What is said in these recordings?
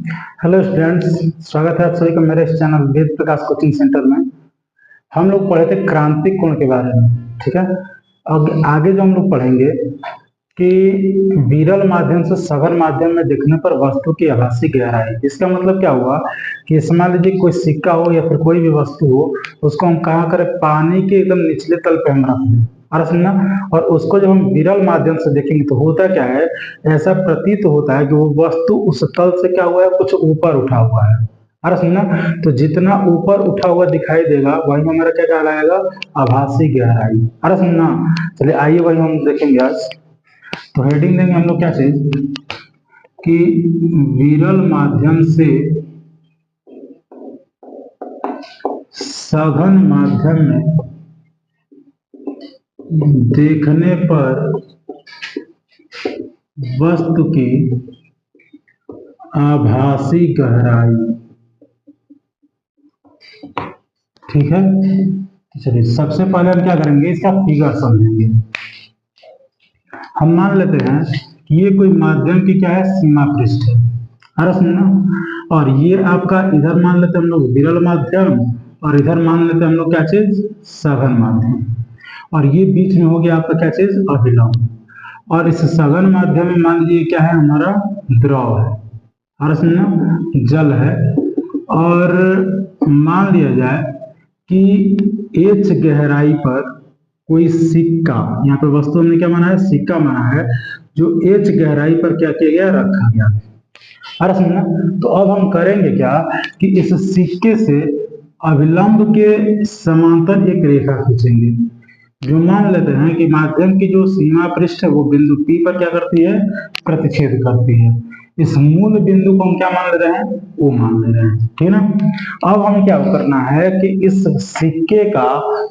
Hello students, स्वागत है आप सभी का मेरे इस channel Ved Prakash coaching centre में। हम लोग पढ़े थे क्रांतिक कोण के बारे में, ठीक है। अब आगे जो हम लोग पढ़ेंगे कि विरल माध्यम से सघन माध्यम में देखने पर वस्तु की आभासी गहराई। इसका मतलब क्या हुआ कि मान लीजिए कोई सिक्का हो या फिर कोई भी वस्तु हो, उसको हम कहाँ करें, पानी के एकदम निचले तल पे हम रख दें और सुनना, और उसको जब हम विरल माध्यम से देखेंगे तो होता क्या है, ऐसा प्रतीत होता है कि वो वस्तु उस तल से क्या हुआ है, कुछ ऊपर उठा हुआ है। अरे सुनना, तो जितना ऊपर उठा हुआ दिखाई देगा वही हमारा क्या कहलाएगा, आभासी गहराई। अरे सुनना, चलिए आइए वही हम देखेंगे आज। तो हेडिंग देंगे हम लोग क्या चीज कि विरल माध्यम से सघन माध्यम में देखने पर वस्तु की आभासी गहराई। ठीक है, चलिए सबसे पहले हम क्या करेंगे, इसका फिगर समझेंगे। हम मान लेते हैं कि ये कोई माध्यम की क्या है, सीमा पृष्ठ है। अरे सुनना, और ये आपका इधर मान लेते हैं हम लोग विरल माध्यम, और इधर मान लेते हैं हम लोग क्या चीज, सघन माध्यम, और ये बीच में हो गया आपका क्या चीज, अभिलंब। और इस सघन माध्यम में मान लीजिए क्या है, हमारा द्रव है, और सुनना जल है। और मान लिया जाए कि एच गहराई पर कोई सिक्का, यहाँ पर वस्तु हमने क्या माना है, सिक्का माना है, जो एच गहराई पर क्या किया गया, रखा गया। अरे सुनना, तो अब हम करेंगे क्या कि इस सिक्के से अभिलंब के समांतर एक रेखा खींचेंगे, जो मान लेते हैं कि माध्यम की जो सीमा पृष्ठ है वो बिंदु P पर क्या करती है, प्रतिच्छेद करती है। इस मूल बिंदु को हम क्या मान ले रहे हैं, O मान ले रहे हैं, ठीक ना। अब हमें क्या करना है कि इस सिक्के का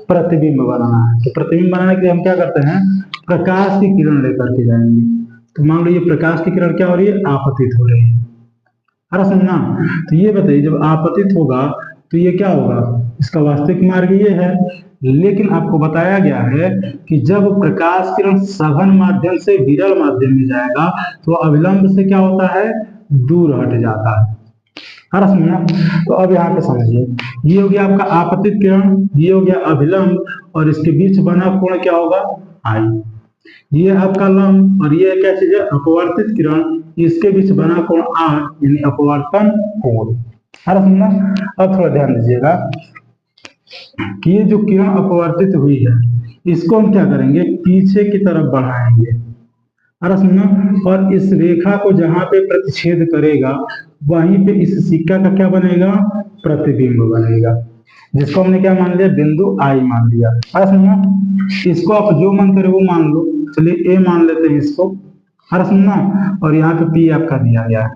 प्रतिबिंब बनाना है। तो प्रतिबिंब बनाने के लिए हम क्या करते हैं, प्रकाश की किरण लेकर के जाएंगे। तो मान लो ये प्रकाश की किरण क्या हो रही है, आपतित हो रही है। अरे सुनना, तो ये बताइए जब आपतित होगा तो ये क्या होगा, इसका वास्तविक मार्ग ये है, लेकिन आपको बताया गया है कि जब प्रकाश किरण सघन माध्यम से विरल माध्यम में जाएगा तो अभिलंब से क्या होता है, दूर हट जाता है। अरे सुनना, तो अब यहाँ पे समझिए, ये हो गया आपका आपतित किरण, ये हो गया अभिलंब, और इसके बीच बना कोण क्या होगा, आई। ये आपका लंब, और ये क्या चीज है, अपवर्तित किरण, इसके बीच बना कोण आर, यानी अपवर्तन कोण। अरे सुनना, अब थोड़ा ध्यान दीजिएगा कि ये जो किरण अपवर्तित हुई है इसको हम क्या करेंगे, पीछे की तरफ बढ़ाएंगे। अरे सुनना, और इस रेखा को जहां पे प्रतिच्छेद करेगा वहीं पे इस सिक्का का क्या बनेगा, प्रतिबिंब बनेगा, जिसको हमने क्या मान लिया, बिंदु आई मान लिया। अरे सुनना, इसको आप जो मन करे वो मान लो, चलिए ए मान लेते हैं इसको। अरे सुनना, और यहाँ पे पी आपका दिया गया है।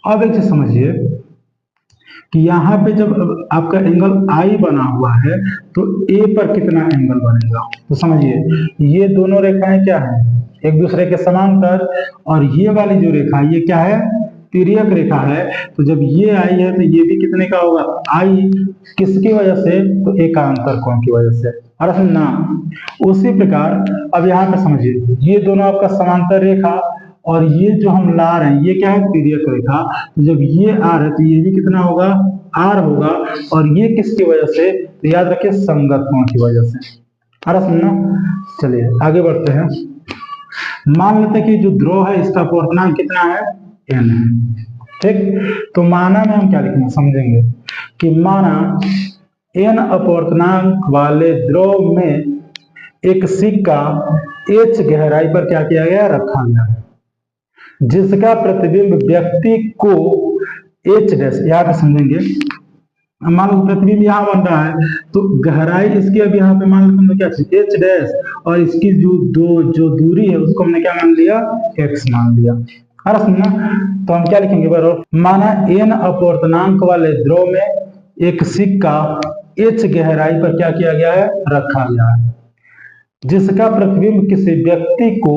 अब एक चीज समझिए कि यहाँ पे जब आपका एंगल आई बना हुआ है तो ए पर कितना एंगल बनेगा, तो समझिए ये दोनों रेखाएं क्या है, एक दूसरे के समांतर, और ये वाली जो रेखा ये क्या है, तिर्यक रेखा है। तो जब ये आई है तो ये भी कितने का होगा, आई, किसकी वजह से, तो एकांतर कोण की वजह से। और सुनना, उसी प्रकार अब यहाँ पे समझिए, ये दोनों आपका समांतर रेखा, और ये जो हम ला रहे हैं ये क्या है, तिर्यक रेखा। तो जब ये आर है तो ये भी कितना होगा, आर होगा, और ये किसकी वजह से, तो याद रखिए संगत कोण की वजह से। अरे सुनना, चलिए आगे बढ़ते हैं। मान लेते हैं कि जो ध्रुव है इसका अपवर्तनांक कितना है, n है, ठीक। तो माना में हम क्या लिखेंगे, समझेंगे कि माना n अपवर्तनांक वाले ध्रुव में एक सिक्का h गहराई पर क्या किया गया, रखा गया है, जिसका प्रतिबिंब व्यक्ति को h डैश, यहाँ पे समझेंगे, मान लो प्रतिबिंब यहाँ बन रहा है तो गहराई इसकी अब यहाँ पे मान लो क्या चीज, h डैश, और इसकी जो दूरी है उसको हमने क्या मान लिया, x मान लिया। अरे सुनना, तो हम क्या लिखेंगे बराबर, माना n अपवर्तनांक वाले ध्रुव में एक सिक्का h गहराई पर क्या किया गया है, रखा गया है, जिसका प्रतिबिंब किसी व्यक्ति को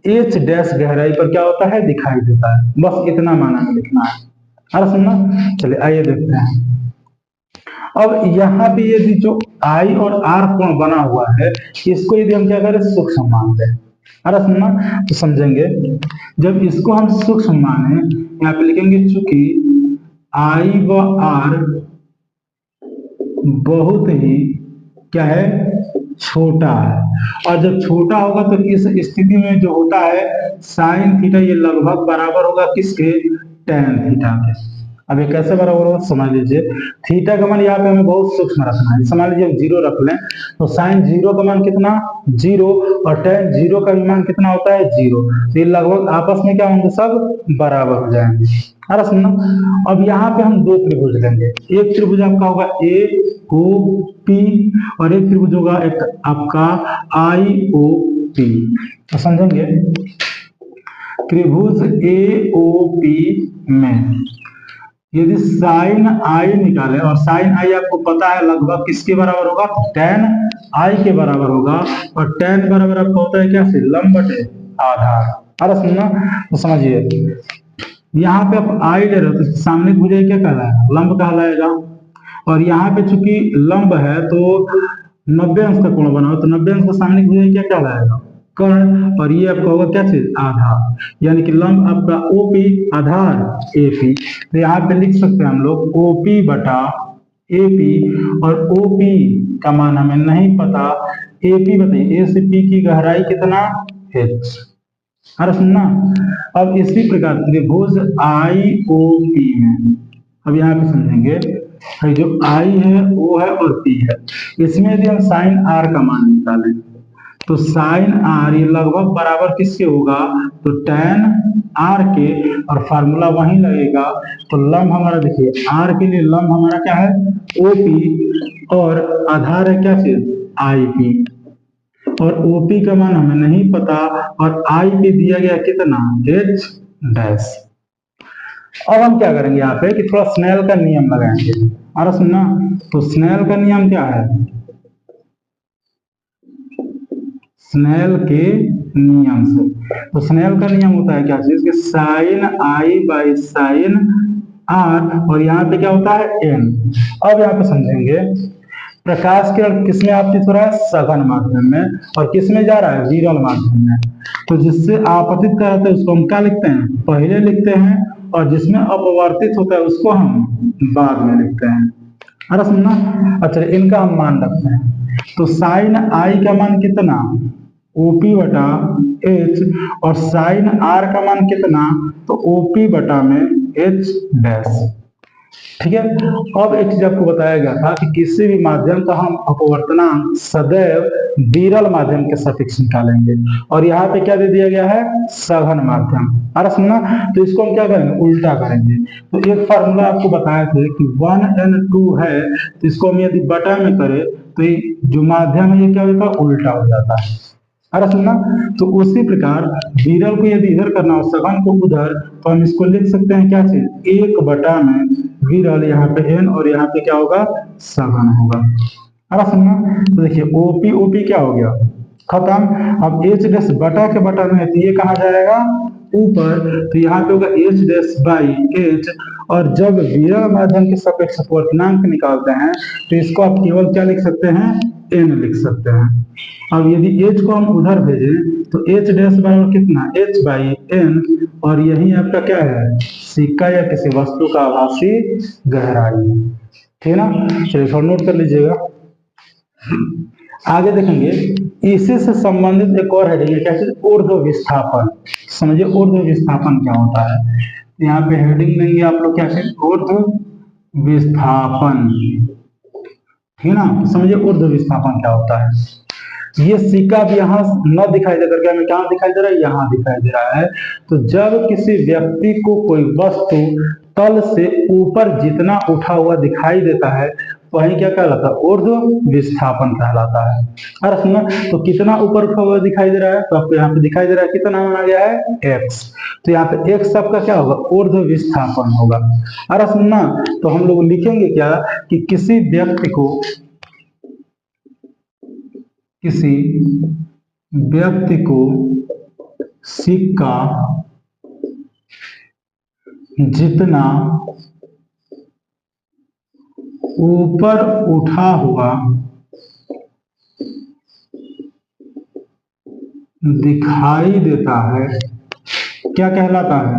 h डैश गहराई पर क्या होता है, दिखाई देता है। बस इतना माना में लिखना है। अरे सुनना, चलिए आइए देखते हैं। अब यहाँ पे यदि जो I और R कोण बना हुआ है इसको यदि हम क्या करें, सूक्ष्म मान लें। अरे सुनना, तो समझेंगे, जब इसको हम सूक्ष्म माने यहाँ पे लिखेंगे चूंकि आई व आर बहुत ही क्या है, छोटा है। और जब छोटा होगा तो इस स्थिति में जो होता है साइन थीटा ये लगभग बराबर होगा किसके, टेन थीटा के। अब ये कैसे बराबर होगा समझ लीजिए। थीटा का मान यहाँ पे हमें बहुत सूक्ष्म रखना है। समझ लीजिए जीरो रख लें तो साइन जीरो का मान कितना, जीरो, और टेन जीरो का भी मान कितना होता है, जीरो। तो ये लगभग आपस में क्या होंगे, सब बराबर हो जाएंगे। अरे सुनना, अब यहाँ पे हम दो त्रिभुज लेंगे। एक त्रिभुज आपका होगा ए ओ पी और एक त्रिभुज होगा एक आपका आई ओ पी। तो समझेंगे त्रिभुज ए ओ पी में यदि साइन आई निकाले और साइन आई आपको पता है लगभग किसके बराबर होगा, टेन आई के बराबर होगा। और टेन बराबर आपको होता है क्या, लंब बटे आधार। अरे सुनना, तो समझिए यहाँ पे आप आई ले रहे हो तो सामने भुजा क्या कहलाएगा, लंब कहलाएगा। और यहाँ पे चूंकि लंब है तो 90 अंश का कोण बनाओ तो 90 अंश का सामने भुजा क्या कहलाएगा, कर्ण। और ये आपका होगा क्या चीज, आधार। यानी कि लंब आपका ओपी आधार एपी। तो यहाँ पे लिख सकते हैं हम लोग ओपी बटा एपी। और ओपी का मान हमें नहीं पता, एपी बताइए ए से पी की गहराई कितना, एच। अरे सुनना, अब इसी प्रकार त्रिभुज आई ओ पी में अब यहाँ पे समझेंगे जो आई है ओ है और पी है, इसमें यदि हम साइन आर का मान निकालें तो साइन आर ये लगभग बराबर किसके होगा, तो टेन आर के। और फार्मूला वहीं लगेगा। तो लंब हमारा देखिए आर के लिए लंब हमारा क्या है, ओ पी, और आधार है क्या चीज, आई पी। और ओपी का मान हमें नहीं पता और आई पे दिया गया कितना, एच डैश। अब हम क्या करेंगे यहाँ पे कि थोड़ा स्नेल का नियम लगाएंगे। अरे सुनना, तो स्नेल का नियम क्या है, स्नेल के नियम से, तो स्नेल का नियम होता है क्या चीज कि sine I by sine R, और यहाँ पे क्या होता है एन। अब यहाँ पे समझेंगे प्रकाश किरण किसमें आपतित हो रहा है, सघन माध्यम में, और किसमें जा रहा है, विरल माध्यम में। तो जिससे आपतित कराते हैं उसको हम क्या लिखते हैं, पहले लिखते हैं, और जिसमें अपवर्तित होता है उसको हम बाद में लिखते हैं। अरे सुनना, अच्छा इनका हम मान रखते हैं। तो साइन आई का मान कितना, ओपी बटा एच, और साइन आर का मान कितना, तो ओपी बटा में एच डैश। ठीक है। अब एक चीज आपको बताया गया था कि किसी भी माध्यम का हम अपवर्तनांक सदैव विरल माध्यम के सापेक्ष निकालेंगे, और यहाँ पे क्या दे दिया गया है, सघन माध्यम। अरे सुनना, तो इसको हम क्या करेंगे, उल्टा करेंगे। तो एक फार्मूला आपको बताए थे कि 1n2 है, तो इसको हम यदि बटा में करें तो ये जो माध्यम है ये क्या होता है, उल्टा हो जाता है। अरे सुनना, तो उसी प्रकार विरल को यदि इधर करना हो सघन को उधर, तो हम इसको लिख सकते हैं क्या चीज, एक बटा में विरल, यहाँ पे एन और यहाँ पे क्या होगा, सघन होगा। अरे सुनना, तो देखिए ओपी ओपी क्या हो गया, खत्म। अब एच डैश बटा के बटा में है तो ये कहाँ जाएगा, ऊपर। तो यहाँ पे होगा एच डैश बाई एच। और जब विरल माध्यम के सापेक्ष अपवर्तनांक निकालते हैं तो इसको आप केवल क्या लिख सकते हैं, एन लिख सकते हैं। अब यदि एच को हम उधर भेजें तो एच डैश बराबर कितना, एच बाई एन, और यही आपका क्या है, सिक्का या किसी वस्तु का आभासी गहराई। ठीक है ना, चलिए थोड़ा नोट कर लीजिएगा। आगे देखेंगे इसी से संबंधित एक और हेडिंग है, क्या चीज, ऊर्ध्व विस्थापन। समझिए ऊर्ध्व विस्थापन क्या होता है। यहाँ पे हेडिंग लेंगे आप लोग क्या चीज, ऊर्ध्व विस्थापन। ठीक है ना, तो समझिए ऊर्ध्व विस्थापन क्या होता है। ये सिक्का भी यहाँ न दिखाई दे करके हमें कहाँ दिखाई दे रहा है, यहाँ दिखाई दे रहा है। तो जब किसी व्यक्ति को कोई वस्तु तल से ऊपर जितना उठा हुआ दिखाई देता है वही क्या कहलाता है, ऊर्ध्व विस्थापन कहलाता है। अरे सुनना, तो कितना ऊपर उठा हुआ दिखाई दे रहा है, तो आपको यहाँ पे दिखाई दे रहा है कितना माना गया है, x। तो यहाँ पे x आपका क्या होगा, ऊर्ध्व विस्थापन होगा। अरे सुनना, तो हम लोग लिखेंगे क्या कि किसी व्यक्ति को सिक्का जितना ऊपर उठा हुआ दिखाई देता है क्या कहलाता है,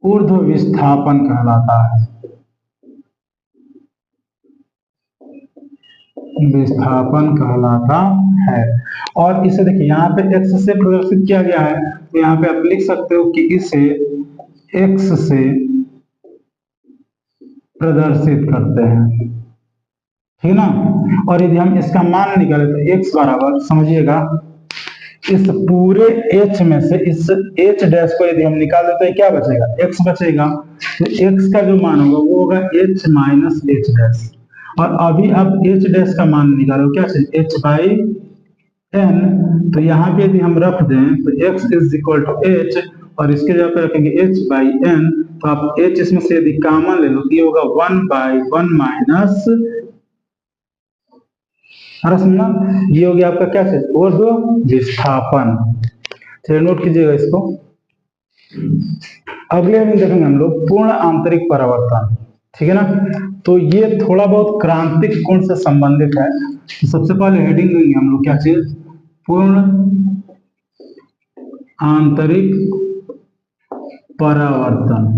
ऊर्ध्व विस्थापन कहलाता है। विस्थापन कहलाता है। और इसे देखिए यहाँ पे x से प्रदर्शित किया गया है, तो यहाँ पे आप लिख सकते हो कि इसे x से प्रदर्शित करते हैं, ठीक ना। और यदि हम इसका मान निकाले तो x बराबर, समझिएगा, इस पूरे h में से इस h डैश को यदि हम निकाल देते हैं क्या बचेगा, x बचेगा। तो x का जो मान होगा वो होगा h माइनस h डैश। और अभी आप h डैश का मान निकालो, क्या चाहिए, h बाई n। तो यहाँ पे यदि हम रख दें तो x is equal to h, और इसके जगह पे रखेंगे h बाई n। तो आप h इसमें से यदि कॉमन ले लो तो ये होगा 1 बाई 1 माइनस, अरे सुनना, ये हो गया आपका क्या चीज, ऊर्ध्व विस्थापन। चलिए नोट कीजिएगा इसको। अगले में देखेंगे हम लोग पूर्ण आंतरिक परावर्तन, ठीक है ना। तो ये थोड़ा बहुत क्रांतिक कोण से संबंधित है। तो सबसे पहले हेडिंग देंगे हम लोग क्या चीज, पूर्ण आंतरिक परावर्तन,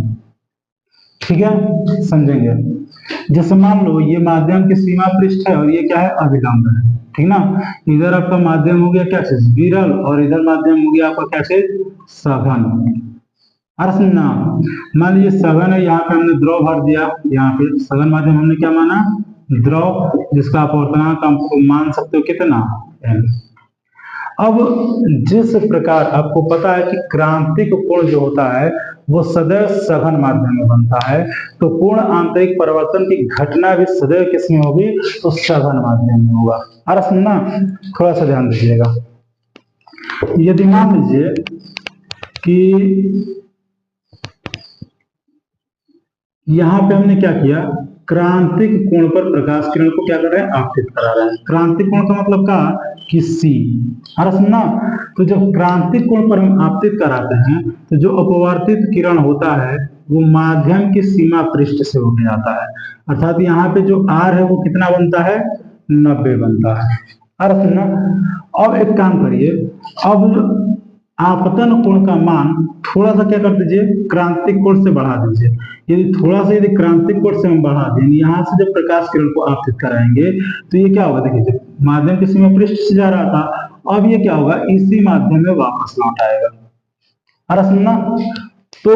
ठीक है, समझेंगे। जैसे मान लो ये माध्यम की सीमा पृष्ठ है और ये क्या है, अभिलंब है, ठीक ना। इधर आपका माध्यम हो गया क्या चीज, विरल, और इधर माध्यम हो गया आपका क्या चीज, सघन। अरे सुनना, मान लीजिए सघन है, यहाँ पे हमने द्रव भर दिया, यहाँ पे सघन माध्यम हमने क्या माना, द्रव, जिसका अपवर्तनांक आप मान सकते हो कितना, n। अब जिस प्रकार आपको पता है कि क्रांतिक कोण जो होता है वो सदैव सघन माध्यम में बनता है, तो पूर्ण आंतरिक परिवर्तन की घटना भी सदैव किसमें होगी, तो सघन माध्यम में होगा। अरे सुनना, थोड़ा सा ध्यान दीजिएगा। यदि मान लीजिए कि यहां पे हमने क्या किया, क्रांतिक कोण पर प्रकाश किरण को क्या कर रहे हैं, आपतित करा रहे हैं। क्रांतिक कोण का मतलब क्या कि C। अरे सुनना, तो जब क्रांतिक कोण पर हम आपतित कराते हैं तो जो अपवर्तित किरण होता है वो माध्यम की सीमा पृष्ठ से होकर आता है, अर्थात यहाँ पे जो R है वो कितना बनता है, 90 बनता है। अरे सुनना, अब एक काम करिए, अब आपतन कोण का मान थोड़ा सा क्या कर दीजिए, क्रांतिक कोण से बढ़ा दीजिए। यदि थोड़ा सा, यदि क्रांतिक कोण से हम बढ़ा दें, यहाँ से जब प्रकाश किरण को आपतित कराएंगे तो ये क्या होगा, देखिए जब माध्यम की सीमा पृष्ठ से जा रहा था, अब ये क्या होगा, इसी माध्यम में वापस लौट आएगा। अरे सुनना, तो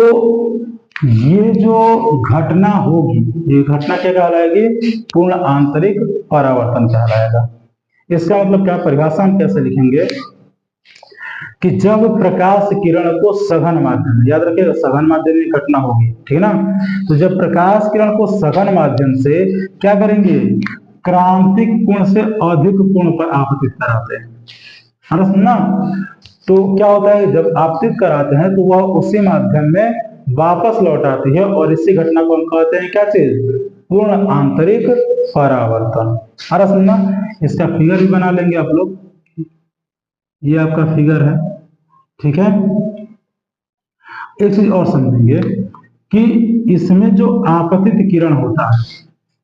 ये जो घटना होगी, ये घटना क्या कहलाएगी, पूर्ण आंतरिक परावर्तन कहलाएगा। इसका मतलब क्या, परिभाषा हम कैसे लिखेंगे कि जब प्रकाश किरण को सघन माध्यम, याद रखिएगा सघन माध्यम में घटना होगी, ठीक है ना। तो जब प्रकाश किरण को सघन माध्यम से क्या करेंगे, क्रांतिक कोण से अधिक कोण पर आपतित कराते हैं। अरे सुनना, तो क्या होता है, जब आपतित कराते हैं तो वह उसी माध्यम में वापस लौट आती है, और इसी घटना को हम कहते हैं क्या चीज, पूर्ण आंतरिक परावर्तन। अरे सुनना, इसका फिगर भी बना लेंगे आप लोग, ये आपका फिगर है, ठीक है। एक चीज और समझेंगे कि इसमें जो आपतित किरण होता है,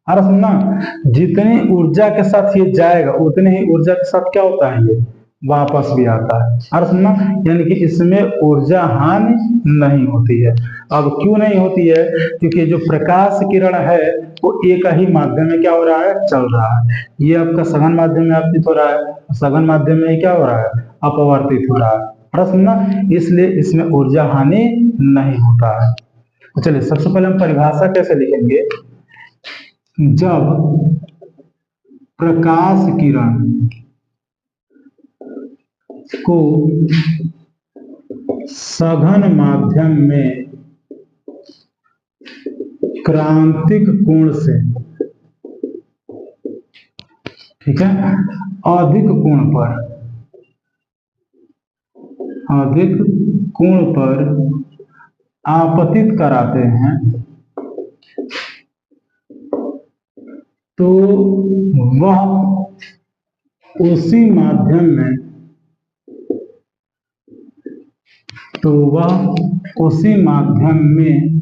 अरे सुनना, जितनी ऊर्जा के साथ ये जाएगा उतनी ही ऊर्जा के साथ क्या होता है, ये वापस भी आता है। अरे सुनना, यानी कि इसमें ऊर्जा हानि नहीं होती है। अब क्यों नहीं होती है, क्योंकि जो प्रकाश किरण है वो एक ही माध्यम में क्या हो रहा है, चल रहा है। ये आपका सघन माध्यम में आपतित हो रहा है, सघन माध्यम में क्या हो रहा है, अपवर्तित हो रहा है। अरे सुनना, इसलिए इसमें ऊर्जा हानि नहीं होता है। तो चलिए सबसे पहले हम परिभाषा कैसे लिखेंगे, जब प्रकाश किरण को सघन माध्यम में क्रांतिक कोण से, ठीक है, अधिक कोण पर आपतित कराते हैं तो वह उसी माध्यम में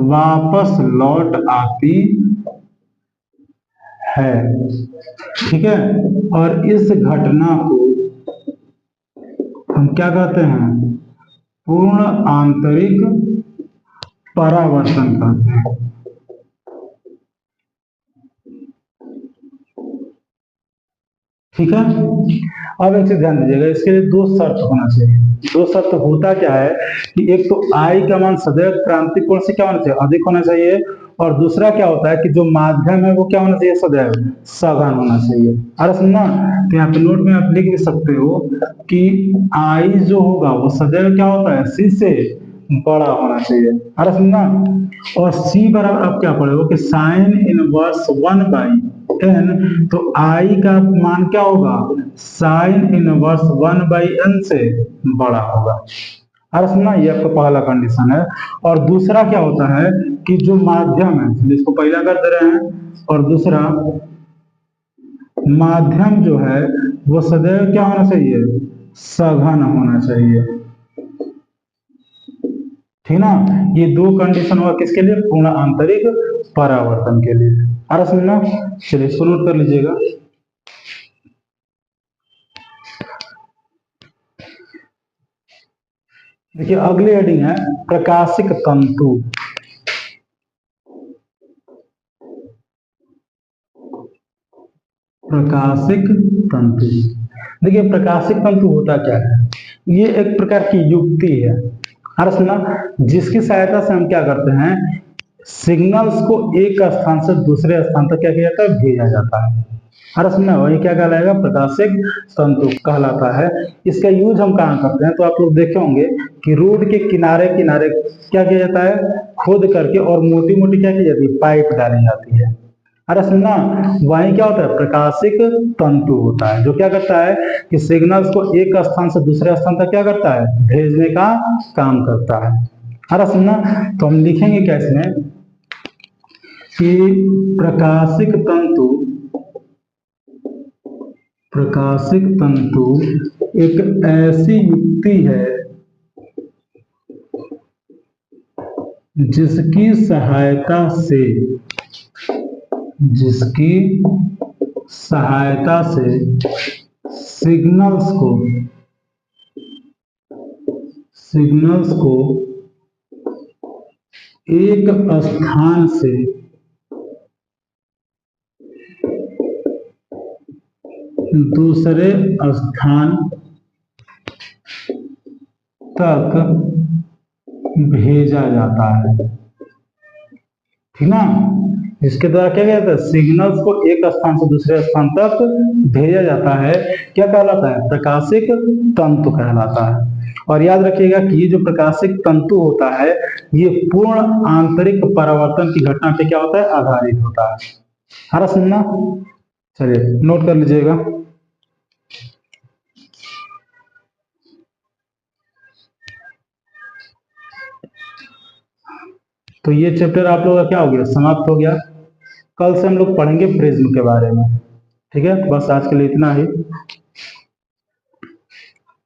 वापस लौट आती है, ठीक है। और इस घटना को हम क्या कहते हैं, पूर्ण आंतरिक परावर्तन कहते हैं। ठीक है, अब एक चीज ध्यान दीजिएगा, इसके लिए दो शर्त होना चाहिए। दो शर्त होता क्या है कि एक तो आई का मान सदैव क्रांतिक कोण से क्या होना चाहिए, अधिक होना चाहिए, और दूसरा क्या होता है कि जो माध्यम है वो क्या होना चाहिए, सदैव सघन होना चाहिए। अरे सुनना, तो यहाँ पे नोट में आप लिख भी सकते हो कि आई जो होगा वो सदैव क्या होता है, सी से बड़ा होना चाहिए। अरे सुनना, और सी बराबर आप क्या पढ़ोगे कि साइन इनवर्स 1/n, तो आई का मान क्या होगा, साइन इनवर्स 1/n से बड़ा होगा। अरे सुनना, ये आपका पहला कंडीशन है। और दूसरा क्या होता है कि जो माध्यम है, जिसको पहला कर दे रहे हैं, और दूसरा माध्यम जो है वो सदैव क्या होना चाहिए, सघन होना चाहिए। ठीक ना, ये दो कंडीशन हुआ किसके लिए, पूर्ण आंतरिक परावर्तन के लिए। आ रहा समझना, चलिए इसको नोट कर लीजिएगा। देखिए अगली हेडिंग है प्रकाशिक तंतु। प्रकाशिक तंतु, देखिए प्रकाशिक तंतु होता क्या है, ये एक प्रकार की युक्ति है। हर सुना, जिसकी सहायता से हम क्या करते हैं, सिग्नल्स को एक स्थान से दूसरे स्थान तक क्या किया जाता है, भेजा जाता है। हर सुनना, वही क्या कहलाएगा, प्रकाशिक तंतु कहलाता है। इसका यूज हम कहाँ करते हैं, तो आप लोग देखे होंगे कि रोड के किनारे किनारे क्या किया जाता है, खोद करके और मोटी मोटी क्या की जाती है, पाइप डाली जाती है। अरे सुनना, वही क्या होता है, प्रकाशिक तंतु होता है, जो क्या करता है कि सिग्नल्स को एक स्थान से दूसरे स्थान तक क्या करता है, भेजने का काम करता है। अरे सुनना, तो हम लिखेंगे क्या इसमें कि प्रकाशिक तंतु, प्रकाशिक तंतु एक ऐसी युक्ति है जिसकी सहायता से, जिसकी सहायता से सिग्नल्स को एक स्थान से दूसरे स्थान तक भेजा जाता है। ठीक ना, इसके द्वारा क्या कहता है, सिग्नल्स को एक स्थान से दूसरे स्थान तक भेजा जाता है, क्या कहलाता है, प्रकाशिक तंतु कहलाता है। और याद रखिएगा कि ये जो प्रकाशिक तंतु होता है ये पूर्ण आंतरिक परावर्तन की घटना पे क्या होता है, आधारित होता है। हरा सुनना, चलिए नोट कर लीजिएगा। तो ये चैप्टर आप लोगों का क्या हो गया, समाप्त हो गया। कल से हम लोग पढ़ेंगे प्रिज्म के बारे में। ठीक है, बस आज के लिए इतना ही।